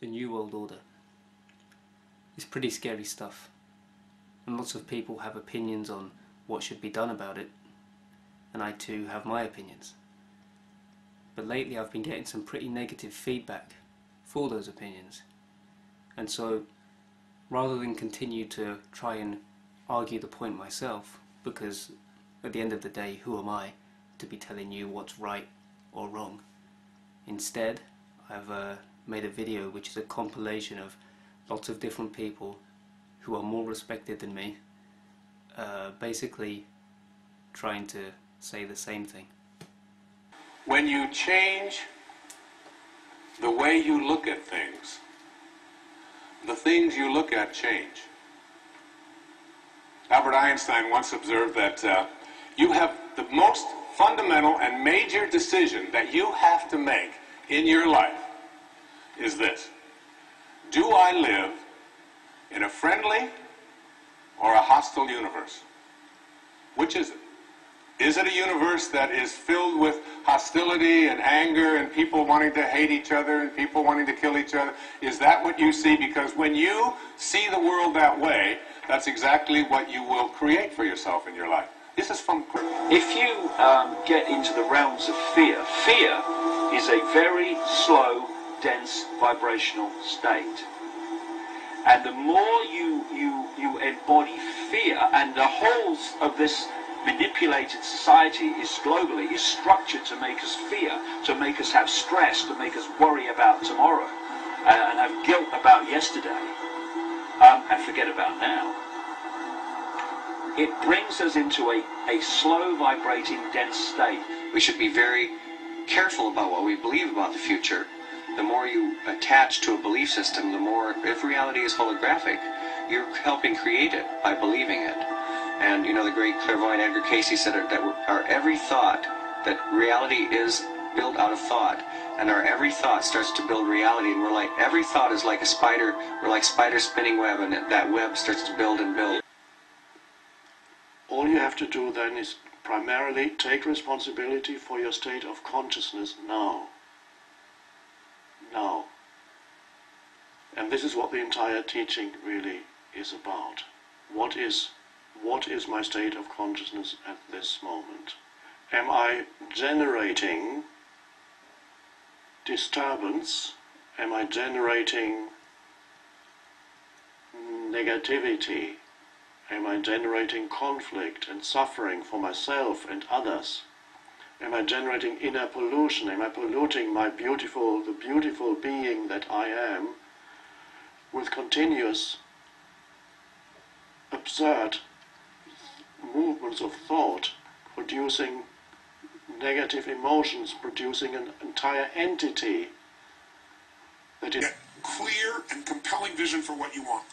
the New World Order. It's pretty scary stuff, and lots of people have opinions on what should be done about it, and I too have my opinions. But lately I've been getting some pretty negative feedback for those opinions, and so rather than continue to try and argue the point myself, because at the end of the day, who am I to be telling you what's right or wrong? Instead, I've made a video which is a compilation of lots of different people who are more respected than me, basically trying to say the same thing. When you change the way you look at things, the things you look at change. Albert Einstein once observed that you have the most fundamental and major decision that you have to make in your life is this: do I live in a friendly or a hostile universe? Which is it? Is it a universe that is filled with hostility and anger and people wanting to hate each other and people wanting to kill each other? Is that what you see? Because when you see the world that way, that's exactly what you will create for yourself in your life. This is from... If you get into the realms of fear, fear is a very slow, dense, vibrational state. And the more you embody fear, and the whole of this manipulated society is globally, is structured to make us fear, to make us have stress, to make us worry about tomorrow, and have guilt about yesterday, and forget about now. It brings us into a slow vibrating, dense state. We should be very careful about what we believe about the future. The more you attach to a belief system, the more, if reality is holographic, you're helping create it by believing it. And you know, the great clairvoyant Edgar Cayce said that our every thought, that reality is built out of thought, and our every thought starts to build reality, and we're like, every thought is like a spider, we're like spider spinning web, and that web starts to build and build. All you have to do then is primarily take responsibility for your state of consciousness now. Now. And this is what the entire teaching really is about. What is my state of consciousness at this moment? Am I generating disturbance? Am I generating negativity? Am I generating conflict and suffering for myself and others? Am I generating inner pollution? Am I polluting the beautiful being that I am with continuous absurd movements of thought, producing negative emotions, producing an entire entity that is... Get clear and compelling vision for what you want.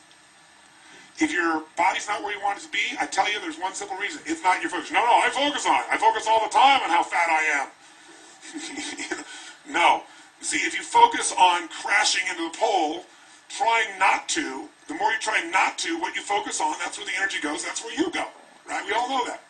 If your body's not where you want it to be, I tell you there's one simple reason. It's not your focus. No, I focus on it. I focus all the time on how fat I am. No. See, if you focus on crashing into the pole, trying not to, the more you try not to, what you focus on, that's where the energy goes, that's where you go. Right? We all know that.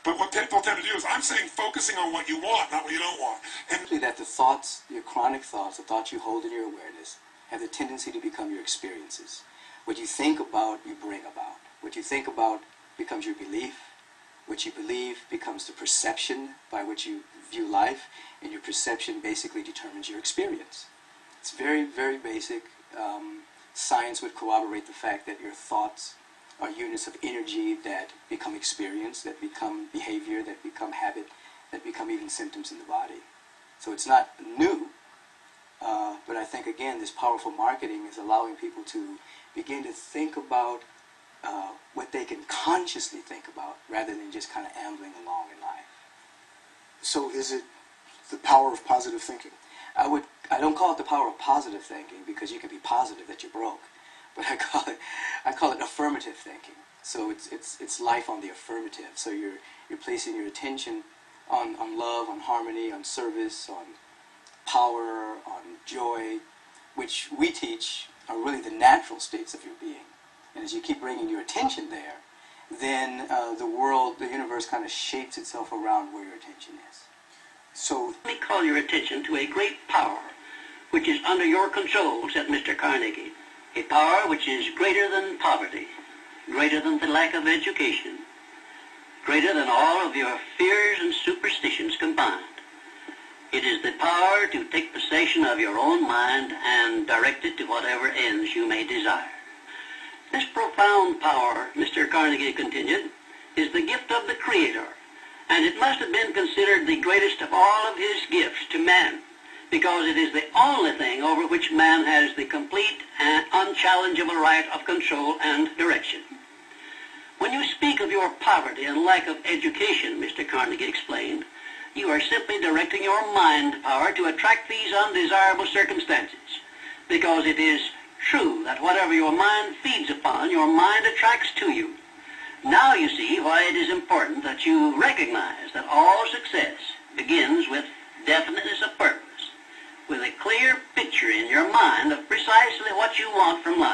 But what people tend to do is, I'm saying focusing on what you want, not what you don't want. And that the thoughts, your chronic thoughts, the thoughts you hold in your awareness, have the tendency to become your experiences. What you think about, you bring about. What you think about becomes your belief. What you believe becomes the perception by which you view life, and your perception basically determines your experience. It's very, very basic. Science would corroborate the fact that your thoughts are units of energy that become experience, that become behavior, that become habit, that become even symptoms in the body. So it's not new, but I think, again, this powerful marketing is allowing people to begin to think about what they can consciously think about, rather than just kind of ambling along in life. So is it the power of positive thinking? I don't call it the power of positive thinking, because you can be positive that you're broke, but I call it affirmative thinking. So it's life on the affirmative. So you're placing your attention on love, on harmony, on service, on power, on joy, which we teach are really the natural states of your being. And as you keep bringing your attention there, then the world, the universe kind of shapes itself around where your attention is. So let me call your attention to a great power which is under your control, said Mr. Carnegie. A power which is greater than poverty, greater than the lack of education, greater than all of your fears and superstitions combined. It is the power to take possession of your own mind and direct it to whatever ends you may desire. This profound power, Mr. Carnegie continued, is the gift of the Creator, and it must have been considered the greatest of all of his gifts to man, because it is the only thing over which man has the complete and unchallengeable right of control and direction. When you speak of your poverty and lack of education, Mr. Carnegie explained, you are simply directing your mind power to attract these undesirable circumstances, because it is true that whatever your mind feeds upon, your mind attracts to you. Now you see why it is important that you recognize that all success begins with definiteness of purpose, with a clear picture in your mind of precisely what you want from life.